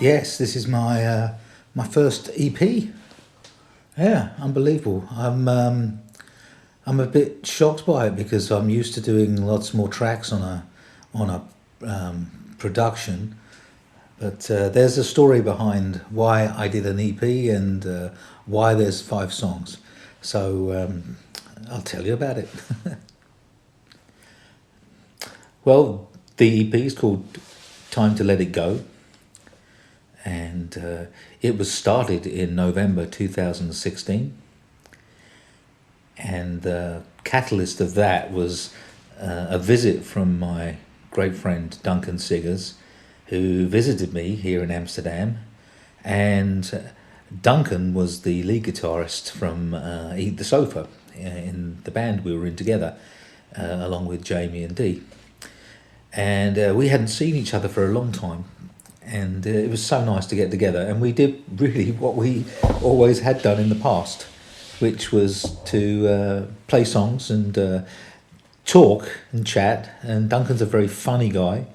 Yes, this is my first EP. Yeah, unbelievable. I'm a bit shocked by it because I'm used to doing lots more tracks on a production. But there's a story behind why I did an EP and why there's 5 songs. So I'll tell you about it. Well, the EP is called Time to Let It Go. And it was started in November 2016. And the catalyst of that was a visit from my great friend Duncan, who visited me here in Amsterdam. And Duncan was the lead guitarist from Eat the Sofa in the band we were in together, along with Jamie and Dee. And we hadn't seen each other for a long time. And it was so nice to get together. And we did really what we always had done in the past, which was to play songs and talk and chat. And Duncan's a very funny guy.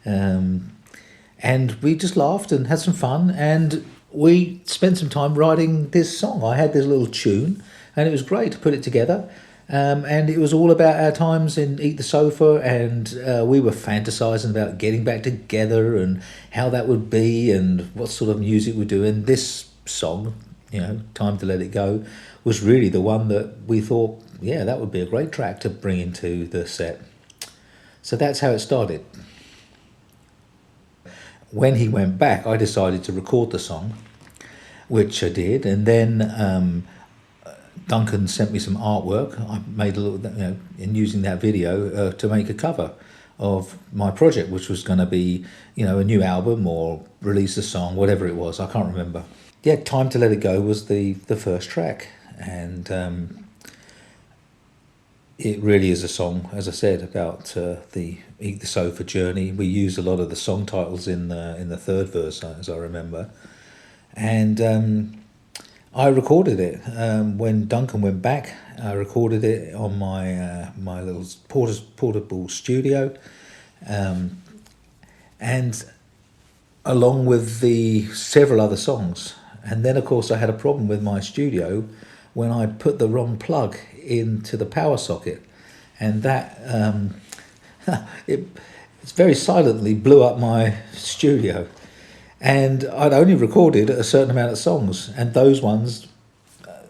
And we just laughed and had some fun. And we spent some time writing this song. I had this little tune, and it was great to put it together. And it was all about our times in Eat the Sofa, and we were fantasising about getting back together and how that would be and what sort of music we'd do. And this song, Time to Let It Go, was really the one that we thought, yeah, that would be a great track to bring into the set. So that's how it started. When he went back, I decided to record the song, which I did, and then Duncan sent me some artwork. I made a little, in using that video to make a cover of my project, which was going to be, a new album or release a song, whatever it was. I can't remember. Yeah, Time to Let It Go was the first track, and it really is a song, as I said, about the Eat the Sofa journey. We used a lot of the song titles in the third verse, as I remember, and I recorded it when Duncan went back. I recorded it on my little portable studio, and along with the several other songs. And then, of course, I had a problem with my studio when I put the wrong plug into the power socket, and that it very silently blew up my studio. And I'd only recorded a certain amount of songs, and those ones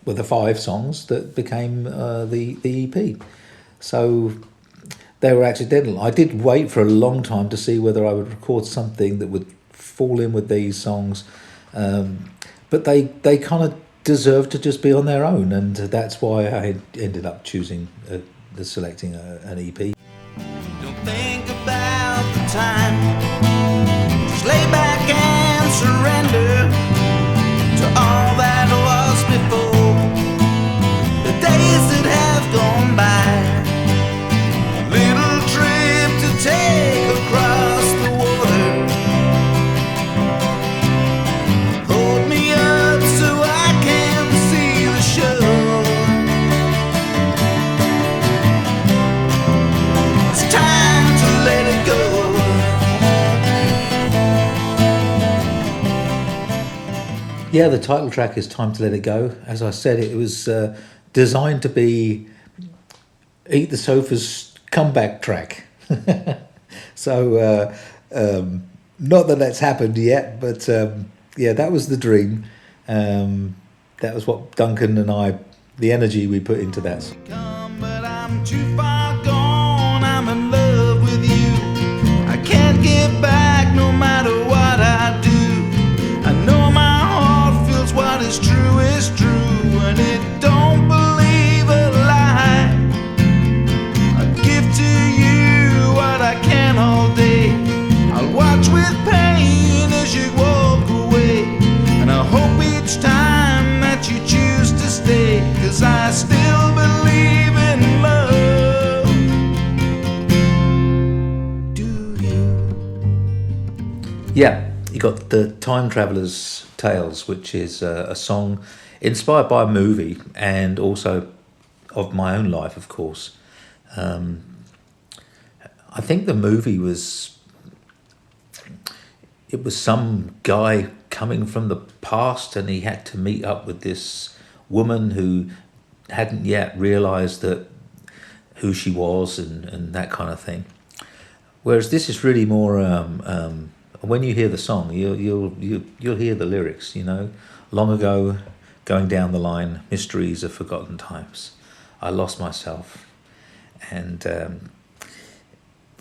were the 5 songs that became the EP. So they were accidental. I did wait for a long time to see whether I would record something that would fall in with these songs, but they kind of deserved to just be on their own, and that's why I ended up selecting an EP. Don't think about the time. Just lay back and surrender to all that was before. The days that have gone by. A little trip to take across the water. Hold me up so I can see the shore. It's time to let it go. Yeah, the title track is Time to Let It Go. As I said, it was designed to be Eat the Sofa's comeback track. So, not that that's happened yet, but yeah, that was the dream. That was what Duncan and I, the energy we put into that. Come, but I'm too far gone. I'm in love with you. I can't get back no matter what I do. I know my heart feels what is true, and it don't believe a lie. I give to you what I can all day. I'll watch with pain as you walk away, and I hope each time that you choose to stay, 'cause I still believe in love. Do you? Yeah, you got the Time Traveller's Tales, which is a song inspired by a movie and also of my own life, of course. I think the movie was it was some guy coming from the past, and he had to meet up with this woman who hadn't yet realised that who she was and that kind of thing. Whereas this is really more. When you hear the song, you'll hear the lyrics. You know, long ago, going down the line, mysteries of forgotten times. I lost myself, and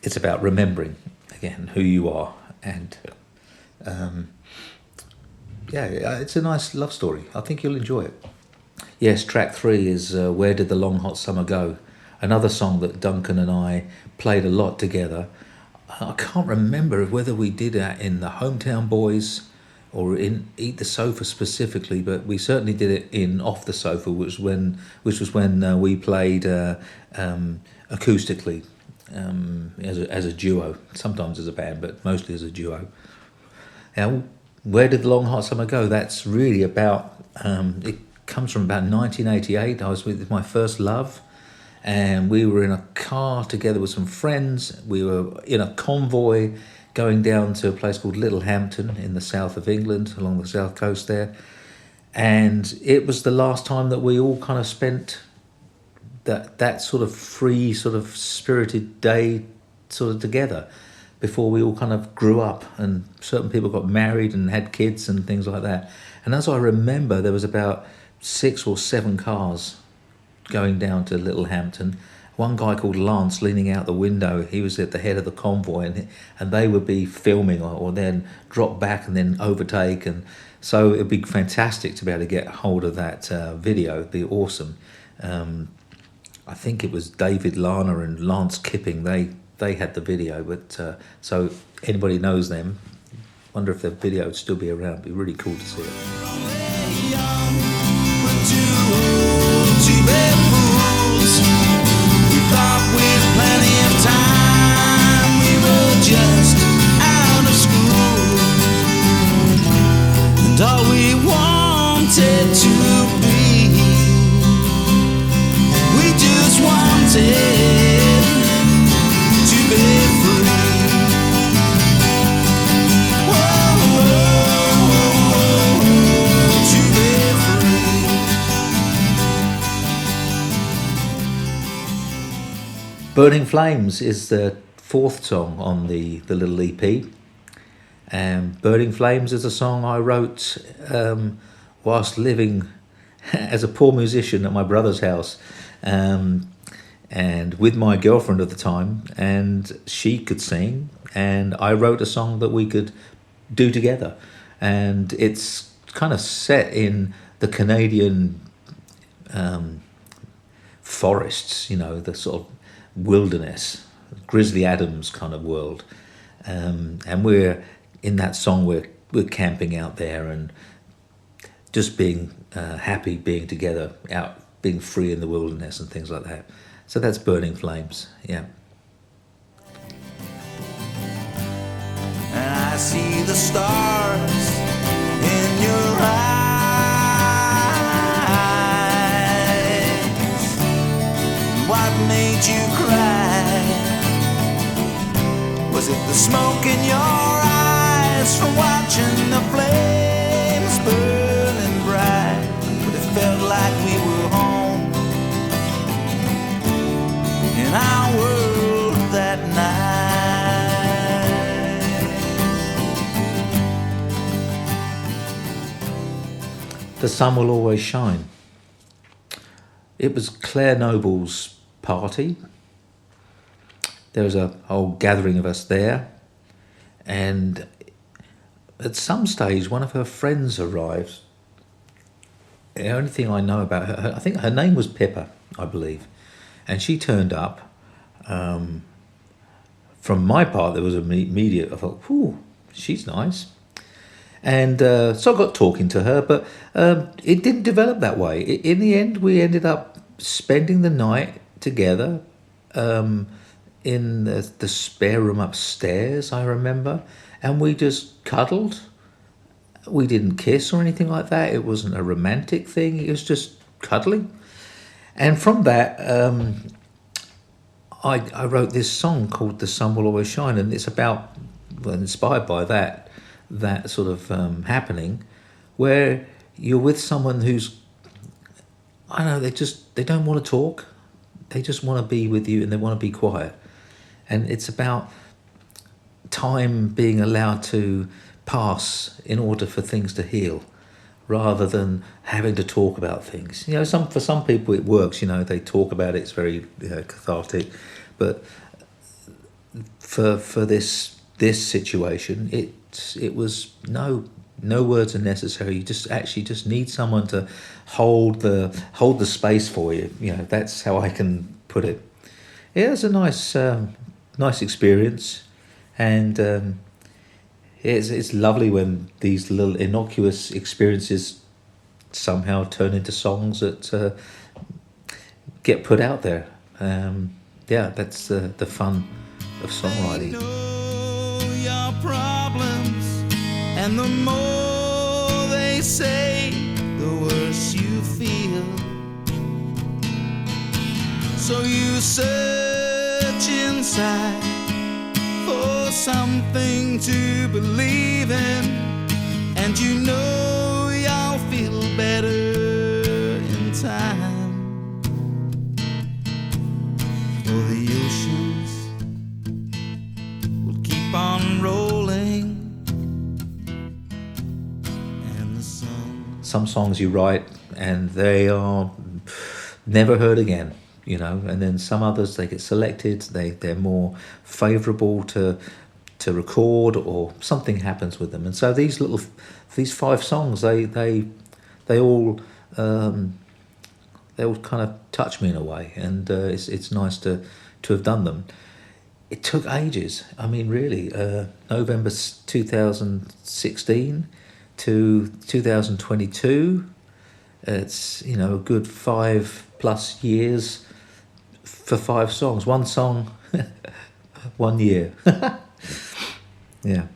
it's about remembering again who you are, and it's a nice love story. I think you'll enjoy it. Yes, track 3 is Where Did the Long Hot Summer Go? Another song that Duncan and I played a lot together. I can't remember whether we did that in the Hometown Boys or in Eat the Sofa specifically, but we certainly did it in Off the Sofa, which was when we played acoustically as a duo, sometimes as a band, but mostly as a duo. Now, Where Did the Long Hot Summer Go? That's really about, it comes from about 1988. I was with my first love, and we were in a car together with some friends. We were in a convoy going down to a place called Littlehampton in the south of England, along the south coast there. And it was the last time that we all kind of spent that sort of free, sort of spirited day sort of together before we all kind of grew up, and certain people got married and had kids and things like that. And as I remember, there was about 6 or 7 cars going down to Littlehampton. One guy called Lance leaning out the window, he was at the head of the convoy, and they would be filming or then drop back and then overtake. And so it'd be fantastic to be able to get hold of that video. It'd be awesome. I think it was David Lana and Lance Kipping, they had the video, but so anybody knows them, wonder if their video would still be around. It'd be really cool to see it. Thought with plenty of time, we were just out of school, and all we wanted to be, we just wanted to be free. Whoa, to be free. Burning Flames is the 4th song on the little EP. Burning Flames is a song I wrote whilst living as a poor musician at my brother's house, and with my girlfriend at the time, and she could sing, and I wrote a song that we could do together. And it's kind of set in the Canadian forests, you know, the sort of wilderness, Grizzly Adams kind of world, and we're in that song. We're camping out there and just being happy, being together, out being free in the wilderness and things like that. So that's Burning Flames. Yeah. And I see the stars in your eyes. What made you cry? Was it the smoke in your eyes from watching the flames burning bright? But it felt like we were home in our world that night. The Sun Will Always Shine. It was Claire Noble's party. There was a whole gathering of us there, and at some stage one of her friends arrived. The only thing I know about her, I think her name was Pippa, I believe, and she turned up. From my part, there was immediate, I thought, "Ooh, she's nice." And so I got talking to her, but it didn't develop that way. In the end, we ended up spending the night together in the spare room upstairs, I remember, and we just cuddled. We didn't kiss or anything like that. It wasn't a romantic thing. It was just cuddling. And from that, I wrote this song called The Sun Will Always Shine, and it's about, well, inspired by that that sort of happening, where you're with someone who's, I don't know, they don't want to talk, they just want to be with you and they want to be quiet, and it's about time being allowed to pass in order for things to heal, rather than having to talk about things. You know, for some people it works. You know, they talk about it; it's very cathartic. But for this situation, it was no words are necessary. You just need someone to hold the space for you. You know, that's how I can put it. Yeah, it was a nice experience, and it's lovely when these little innocuous experiences somehow turn into songs that get put out there. Yeah, that's the fun of songwriting. Know your problems, and the more they say, the worse you feel. So you search inside for something to believe in, and you know you'll feel better in time. For the oceans will keep on rolling, and the sun. Some songs you write and they are never heard again, you know, and then some others, they get selected, they're more favourable to record, or something happens with them. And so these 5 songs, they all kind of touch me in a way, and it's nice to have done them. It took ages. I mean, really, November 2016 to 2022. It's, you know, a good 5+ years for 5 songs. One song, 1 year. Yeah.